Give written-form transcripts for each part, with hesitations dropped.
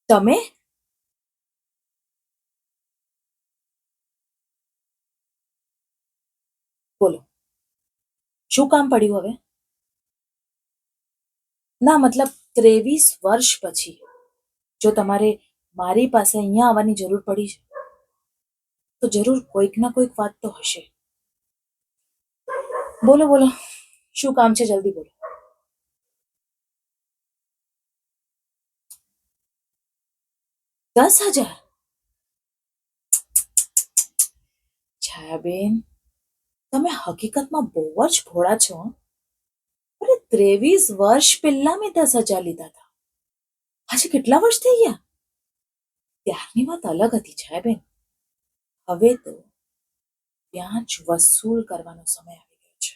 તમે? બોલો, શું કામ પડ્યું હવે? ના, મતલબ 23 વર્ષ પછી જો તમારે મારી પાસે અહીંયા આવવાની જરૂર પડી છે, તો જરૂર કોઈક ના કોઈક વાત તો હશે. બોલો બોલો, શું કામ છે? જલ્દી બોલો. 10,000? છાયાબેન, તમે હકીકતમાં બહુ જ ભોળા છો, હં? અરે, 23 વર્ષ પહેલા મેં 10,000 લીધા હતા. આજે કેટલા વર્ષ થઈ ગયા? ત્યારની વાત અલગ હતી છાયાબેન. હવે તો ત્યાં જ વસૂલ કરવાનો સમય આવી ગયો છે.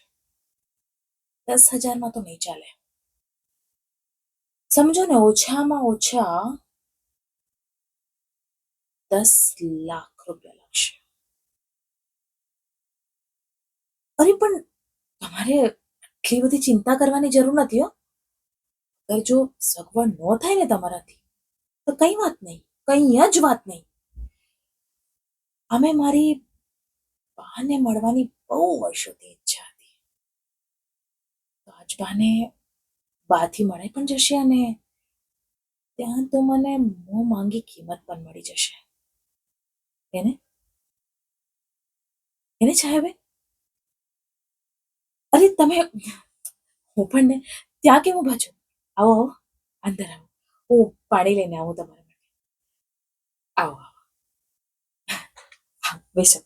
10,000માં તો નહીં ચાલે. સમજો ને, ઓછામાં ઓછા 10 લાખ રૂપિયા લાગશે. અરે પણ તમારે એટલી બધી ચિંતા કરવાની જરૂર નથી, હો. અગર જો સગવડ ન થાય ને તમારાથી, તો કઈ વાત નહીં, કઈ જ વાત નહીં. અમે મારી બાને મળવાની બહુ વર્ષોથી ઈચ્છા હતી. તો આજ બાને બાથી મળાઈ પણ જશે, અને ત્યાં તો મને મોં માંગી કિંમત પણ મળી જશે. એને એને છાયાબેન, અરે તમે, હું પણ ને, ત્યાં કેમ ઊભા છો? આવો આવો, અંદર આવો. હું પાણી લઈને આવું તમારા માટે. આવો આવો, હા, બેસો.